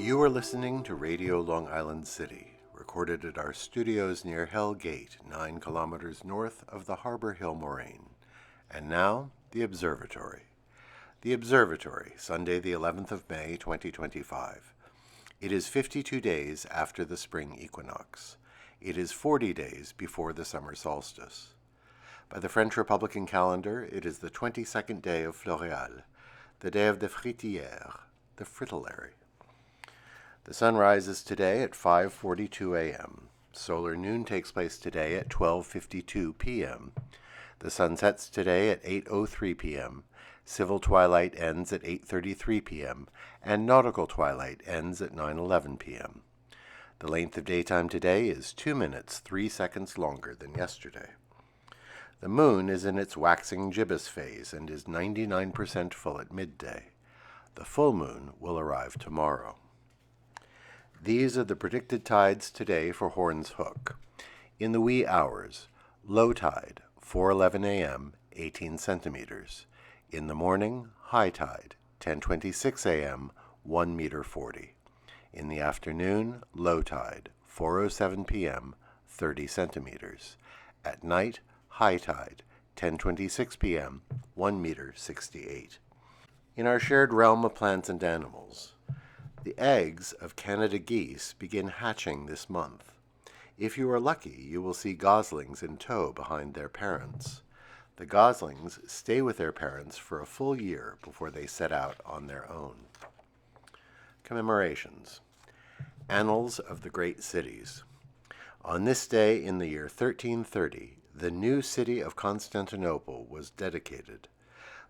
You are listening to Radio Long Island City, recorded at our studios near Hell Gate, 9 kilometers north of the Harbor Hill Moraine. And now, the Observatory. The Observatory, Sunday the 11th of May, 2025. It is 52 days after the spring equinox. It is 40 days before the summer solstice. By the French Republican calendar, it is the 22nd day of Floréal, the day of the fritière, the fritillary. The sun rises today at 5:42 a.m. Solar noon takes place today at 12:52 p.m. The sun sets today at 8:03 p.m. Civil twilight ends at 8:33 p.m. and nautical twilight ends at 9:11 p.m. The length of daytime today is 2 minutes 3 seconds longer than yesterday. The moon is in its waxing gibbous phase and is 99% full at midday. The full moon will arrive tomorrow. These are the predicted tides today for Horn's Hook. In the wee hours, low tide, 4:11 a.m., 18 centimeters. In the morning, high tide, 10:26 a.m., 1 meter 40. In the afternoon, low tide, 4:07 p.m., 30 centimeters. At night, high tide, 10:26 p.m., 1 meter 68. In our shared realm of plants and animals, the eggs of Canada geese begin hatching this month. If you are lucky, you will see goslings in tow behind their parents. The goslings stay with their parents for a full year before they set out on their own. Commemorations. Annals of the Great Cities. On this day in the year 1330, the new city of Constantinople was dedicated.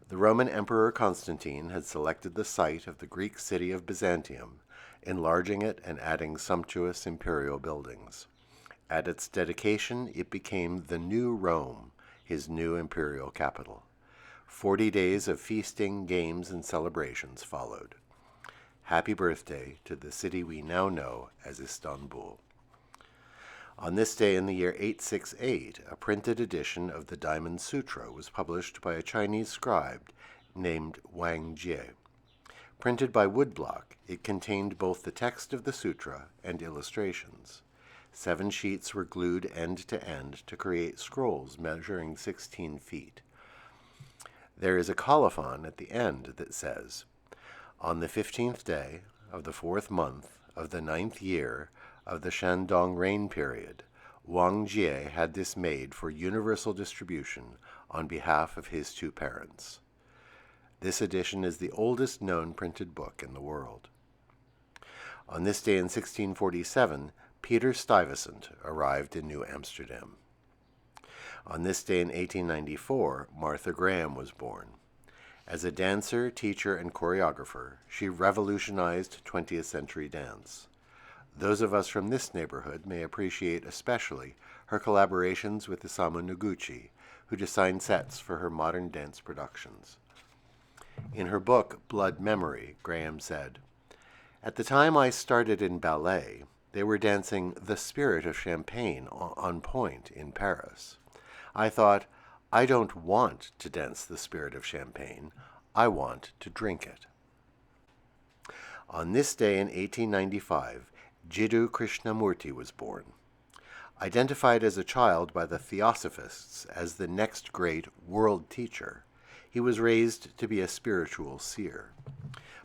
The Roman Emperor Constantine had selected the site of the Greek city of Byzantium, enlarging it and adding sumptuous imperial buildings. At its dedication, it became the New Rome, his new imperial capital. 40 days of feasting, games, and celebrations followed. Happy birthday to the city we now know as Istanbul. On this day in the year 868, a printed edition of the Diamond Sutra was published by a Chinese scribe named Wang Jie. Printed by woodblock, it contained both the text of the sutra and illustrations. 7 sheets were glued end to end to create scrolls measuring 16 feet. There is a colophon at the end that says, "On the 15th day of the 4th month of the 9th year of the Shandong rain period, Wang Jie had this made for universal distribution on behalf of his 2 parents." This edition is the oldest known printed book in the world. On this day in 1647, Peter Stuyvesant arrived in New Amsterdam. On this day in 1894, Martha Graham was born. As a dancer, teacher, and choreographer, she revolutionized 20th century dance. Those of us from this neighborhood may appreciate especially her collaborations with Isamu Noguchi, who designed sets for her modern dance productions. In her book, Blood Memory, Graham said, "At the time I started in ballet, they were dancing The Spirit of Champagne on Point in Paris. I thought, I don't want to dance The Spirit of Champagne, I want to drink it." On this day in 1895, Jiddu Krishnamurti was born. Identified as a child by the Theosophists as the next great world teacher, he was raised to be a spiritual seer.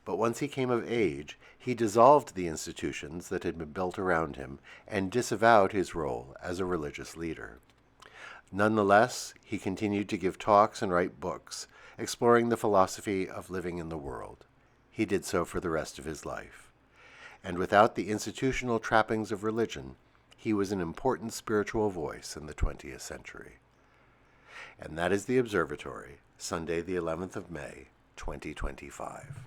But once he came of age, he dissolved the institutions that had been built around him and disavowed his role as a religious leader. Nonetheless, he continued to give talks and write books, exploring the philosophy of living in the world. He did so for the rest of his life. And without the institutional trappings of religion, he was an important spiritual voice in the 20th century. And that is the Observatory, Sunday the 11th of May, 2025.